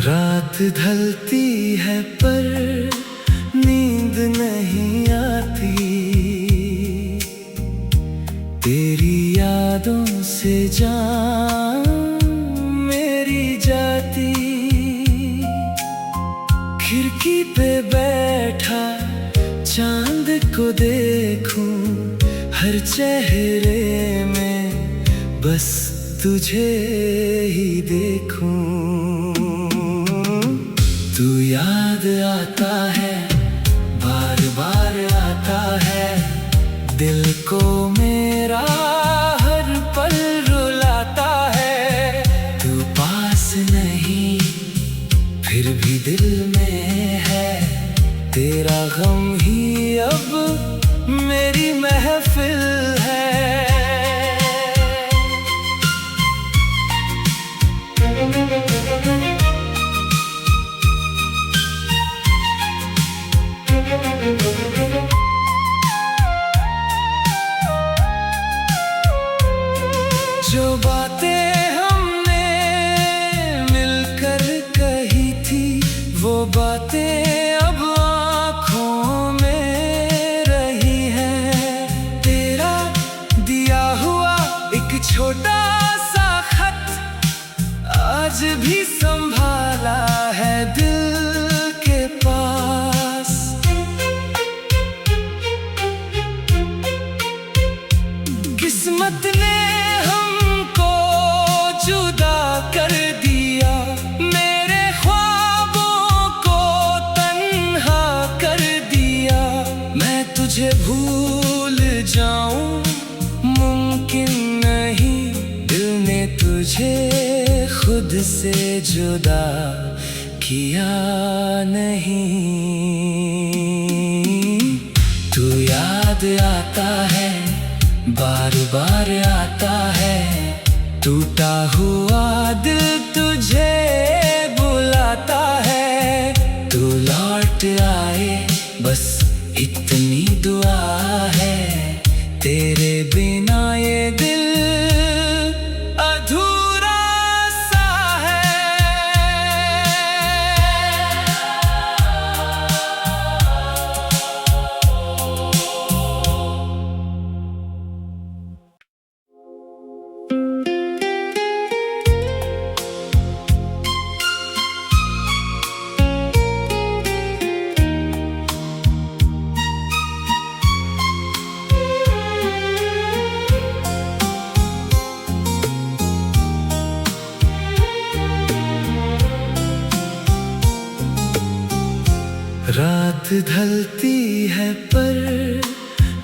रात ढलती है पर नींद नहीं आती, तेरी यादों से जान मेरी जाती। खिड़की पे बैठा चांद को देखूं, हर चेहरे में बस तुझे ही देखूं। तू याद आता है, बार बार आता है, दिल को मेरा हर पल रुलाता है। तू पास नहीं फिर भी दिल में है, तेरा गम ही अब मेरी महफिल है। जो बातें हमने मिलकर कही थी, वो बातें अब आँखों में रही हैं। तेरा दिया हुआ एक छोटा सा खत आज भी संभाला है दिल के पास। किस्मत ने हमको जुदा कर दिया, मेरे ख्वाबों को तन्हा कर दिया। मैं तुझे भूल जाऊं मुमकिन नहीं, दिल ने तुझे खुद से जुदा किया नहीं। तू याद आता है, बार बार आता है, टूटा हुआ दिल तुझे बुलाता है। तू लौट आए बस इतनी दुआ है, तेरे बिना ये दिल अधूरा सा है। रात ढलती है पर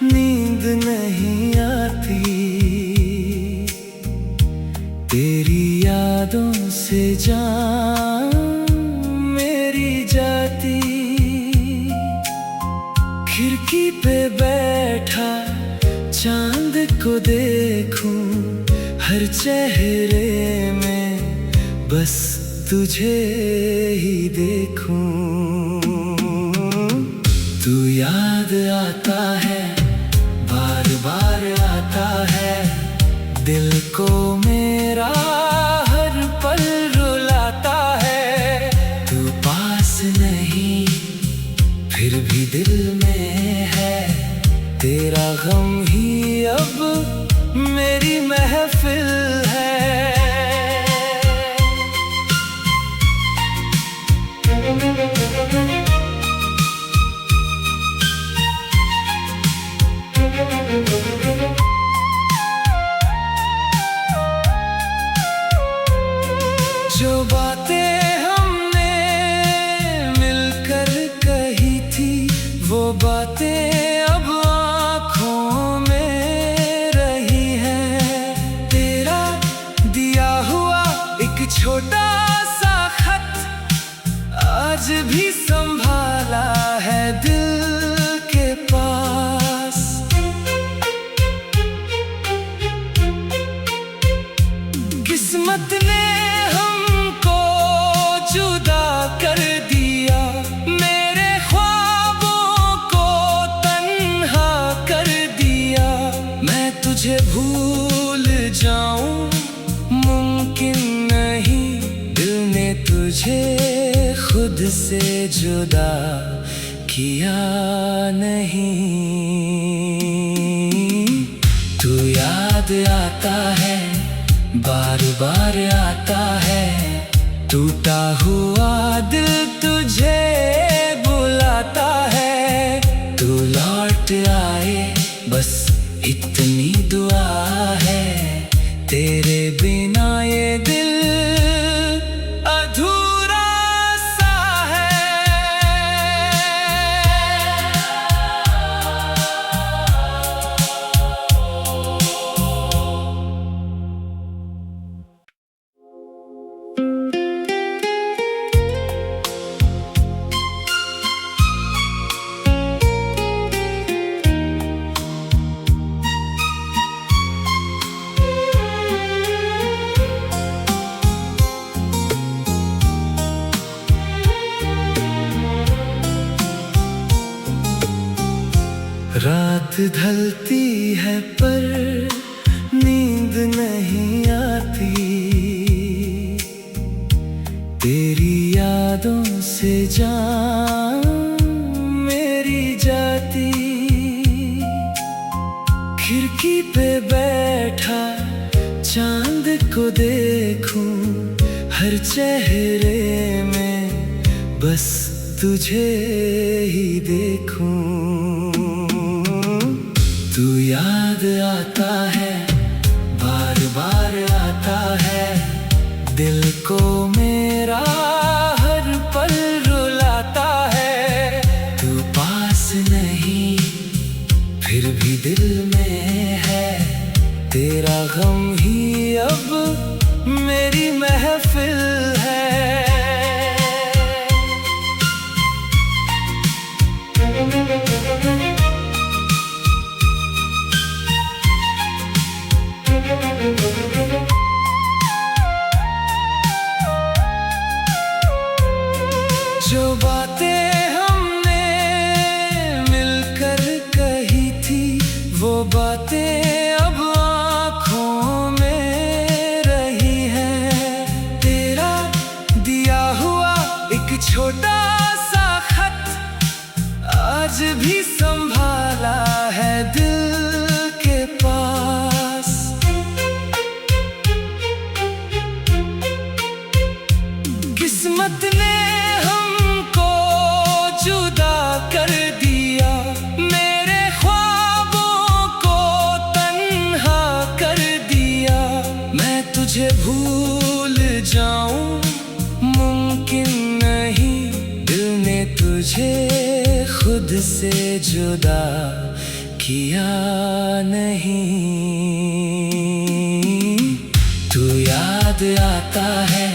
नींद नहीं आती, तेरी यादों से जान मेरी जाती। खिड़की पे बैठा चांद को देखूं, हर चेहरे में बस तुझे ही देखूं। तू याद आता है, बार बार आता है, दिल को मेरा हर पल रुलाता है। तू पास नहीं फिर भी दिल में है, तेरा गम ही अब मेरी महफिल है। जो बातें हमने मिलकर कही थी, वो बातें अब आँखों में रही हैं। तेरा दिया हुआ एक छोटा सा खत आज भी संभाला है दिल के पास। किस्मत ने हमको जुदा कर दिया, मेरे ख्वाबों को तन्हा कर दिया। मैं तुझे भूल जाऊं मुमकिन नहीं, दिल ने तुझे खुद से जुदा किया नहीं। तू याद आता है, बार बार आता है, टूटा हुआ दिल तुझे बुलाता है। तू लौट आए बस इतनी दुआ है, तेरे बिना ये दिल अधूरा सा है। रात ढलती है पर नींद नहीं आती, तेरी यादों से जान मेरी जाती। खिड़की पे बैठा चांद को देखूं, हर चेहरे में बस तुझे ही देखूं। तू याद आता है, बार बार आता है, दिल को मेरा हर पल रुलाता है। तू पास नहीं फिर भी दिल में है, तेरा गम ही अब मेरी महफिल है। जो बातें हमने मिलकर कही थी, वो बातें अब आँखों में रही हैं। तेरा दिया हुआ एक छोटा सा खत आज भी संभाला है दिल के पास। किस्मत ने हमको जुदा कर दिया, मेरे ख्वाबों को तन्हा कर दिया। मैं तुझे भूल जाऊं मुमकिन नहीं, दिल ने तुझे खुद से जुदा किया नहीं। तू याद आता है,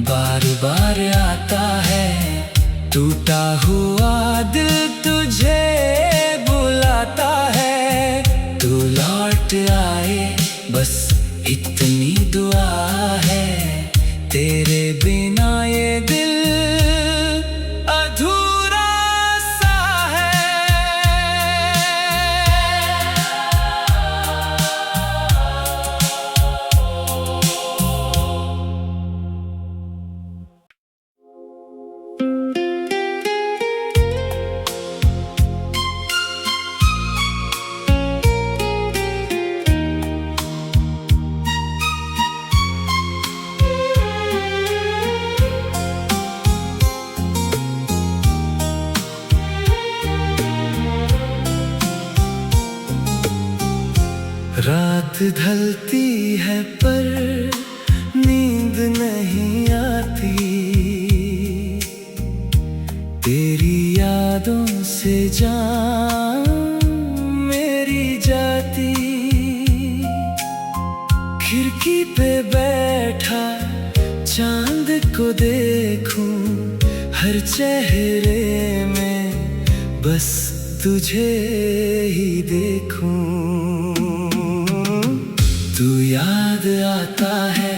बार बार आता है, टूटा हुआ दिल तुझे बुलाता है। तू लौट आए बस इतनी दुआ है, तेरे बिना ये दिल अधूरा सा है। रात ढलती है पर नींद नहीं आती, तेरी यादों से जान मेरी जाती। खिड़की पे बैठा चांद को देखूं, हर चेहरे में बस तुझे ही देखूं। तू याद आता है,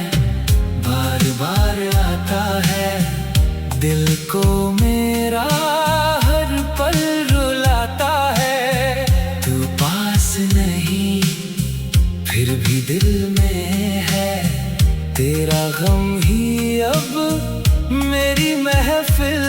बार बार आता है, दिल को मेरा हर पल रुलाता है। तू पास नहीं फिर भी दिल में है, तेरा गम ही अब मेरी महफिल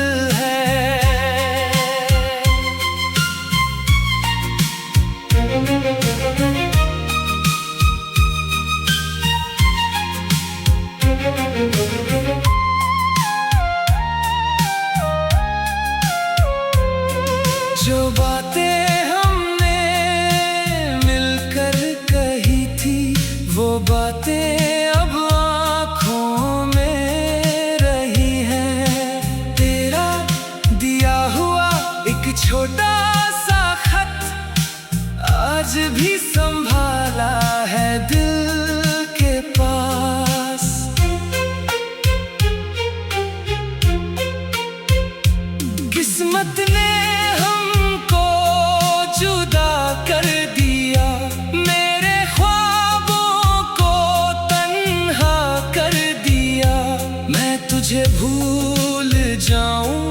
आज भी संभाला है दिल के पास। किस्मत ने हमको जुदा कर दिया, मेरे ख्वाबों को तन्हा कर दिया। मैं तुझे भूल जाऊं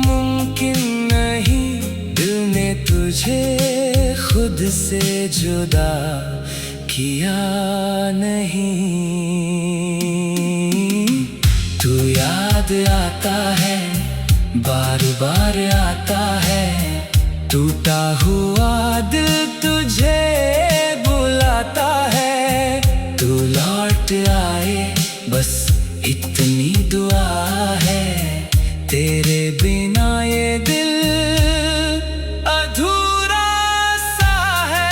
मुमकिन नहीं, दिल ने तुझे खुद से जुदा किया नहीं। तू याद आता है, बार बार आता है, टूटा हुआ दिल तुझे बुलाता है। तू लौट आए बस इतनी दुआ है, तेरे बिना ये दिल अधूरा सा है।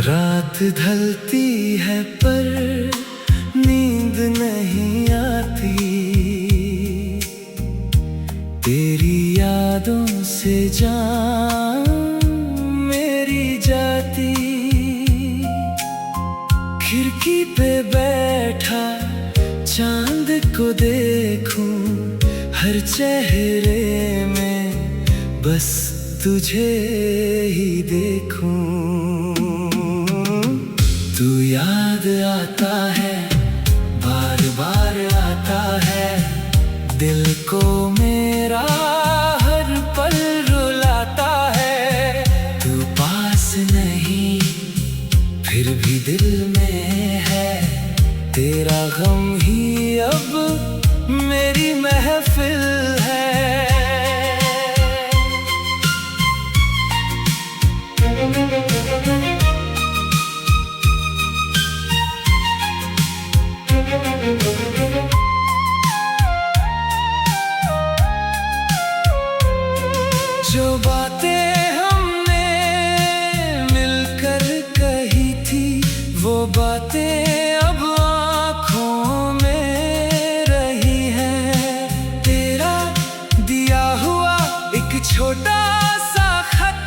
रात ढलती है पर नींद नहीं आती, तेरी यादों से जान मेरी जाती। खिड़की पे बैठा चांद को देखूं, हर चेहरे में बस तुझे ही देखूं। तू याद आता है, बार बार आता है, दिल को मेरा हर पल रुलाता है। तू पास नहीं फिर भी दिल में है, तेरा गम ही अब मेरी महफिल है। जो बातें हमने मिलकर कही थी, वो बातें अब आँखों में रही हैं। तेरा दिया हुआ एक छोटा सा खत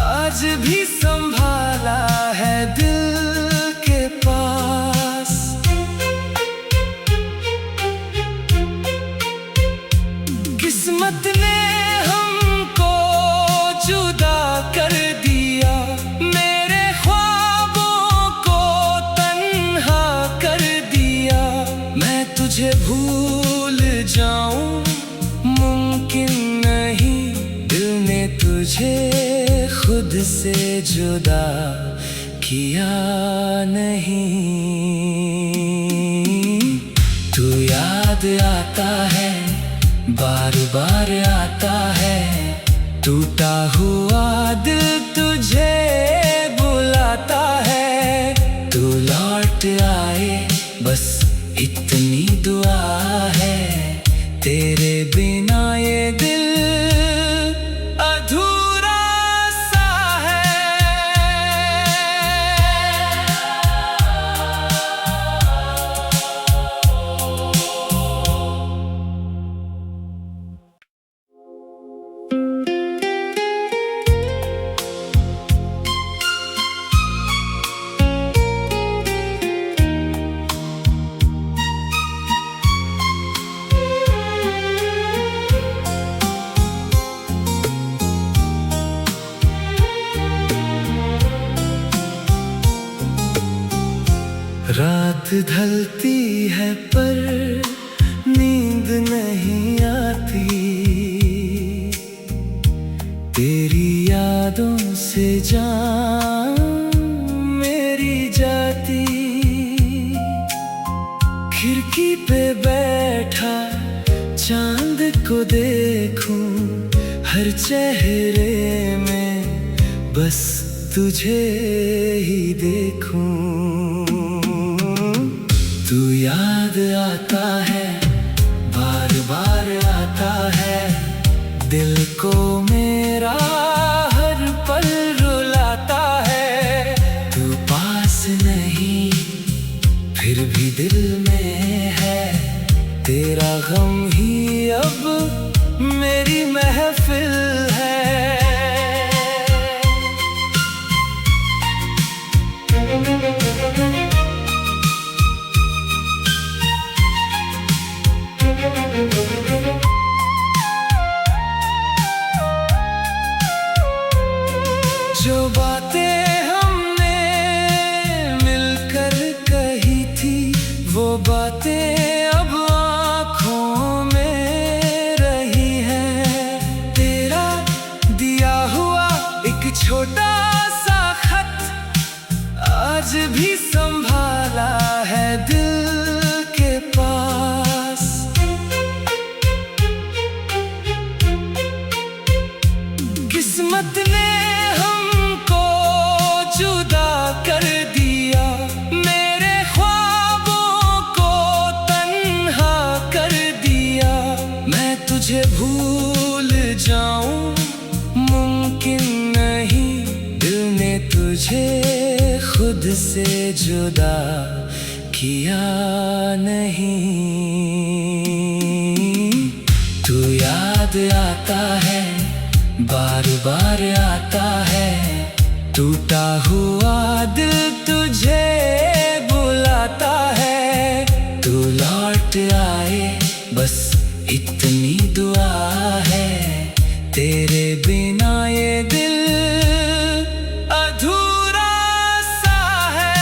आज भी संभाला है दिल के पास। किस्मत ने हमको जुदा कर दिया, मेरे ख्वाबों को तन्हा कर दिया। मैं तुझे भूल जाऊं मुमकिन नहीं, दिल ने तुझे खुद से जुदा किया नहीं। तू याद आता है, बार बार आता है, टूटा हुआ दिल तुझे बुलाता है। तू लौट आए बस इतनी दुआ है, तेरे बिना ये दिल अधूरा सा है। रात ढलती है पर नींद नहीं आती, तेरी यादों से जान मेरी जाती। खिड़की पे बैठा चांद को देखूं, हर चेहरे में बस तुझे ही देखूं। तू याद आता है, बार बार आता है, दिल को मेरा हर पल रुलाता है। तू पास नहीं फिर भी दिल में है, तेरा गम ही अब मेरी महफिल है। जो बातें हमने मिलकर कही थी, वो बातें अब आँखों में रही हैं। तेरा दिया हुआ एक छोटा सा खत आज भी संभाला है दिल के पास। किस्मत ने हमको जुदा कर दिया, मेरे ख्वाबों को तन्हा कर दिया। मैं तुझे भूल जाऊं मुमकिन नहीं, दिल ने तुझे खुद से जुदा किया नहीं। तू याद आता है, बार बार आता है, टूटा हुआ दिल तुझे बुलाता है। तू लौट आए बस इतनी दुआ है, तेरे बिना ये दिल अधूरा सा है।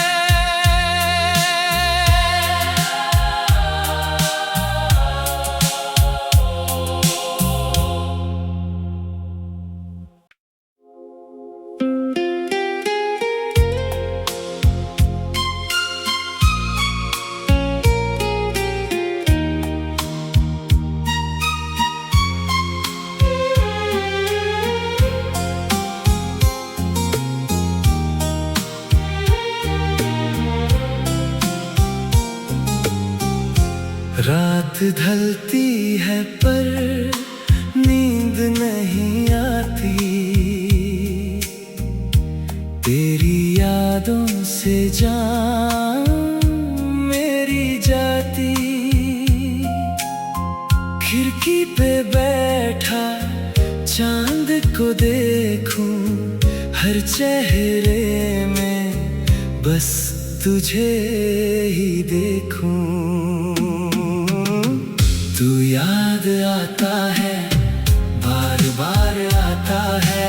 रात ढलती है पर नींद नहीं आती, तेरी यादों से जान मेरी जाती। खिड़की पे बैठा चांद को देखूं, हर चेहरे में बस तुझे ही देखूं। तू याद आता है, बार बार आता है,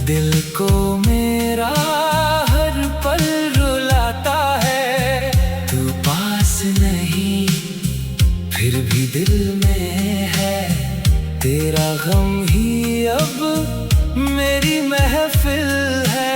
दिल को मेरा हर पल रुलाता है। तू पास नहीं फिर भी दिल में है, तेरा गम ही अब मेरी महफिल है।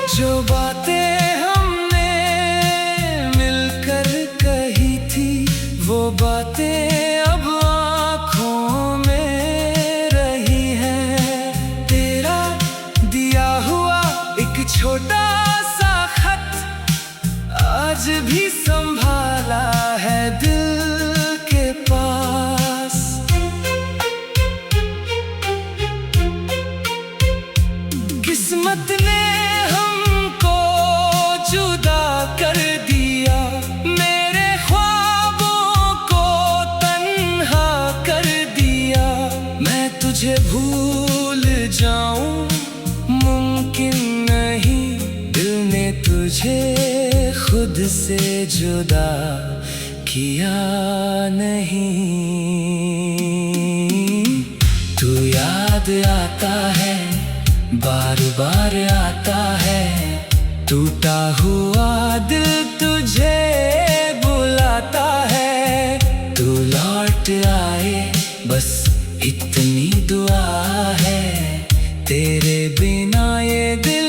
जो बातें हमने मिलकर कही थी, वो बातें अब आँखों में रही हैं। तेरा दिया हुआ एक छोटा सा खत आज भी संभाला है दिल के पास। किस्मत ने हमको जुदा कर दिया, मेरे ख्वाबों को तन्हा कर दिया। मैं तुझे भूल जाऊं मुमकिन नहीं, दिल ने तुझे खुद से जुदा किया नहीं। तू याद आता है, बार बार आता है, टूटा हुआ दिल तुझे बुलाता है। तू लौट आए बस इतनी दुआ है, तेरे बिना ये दिल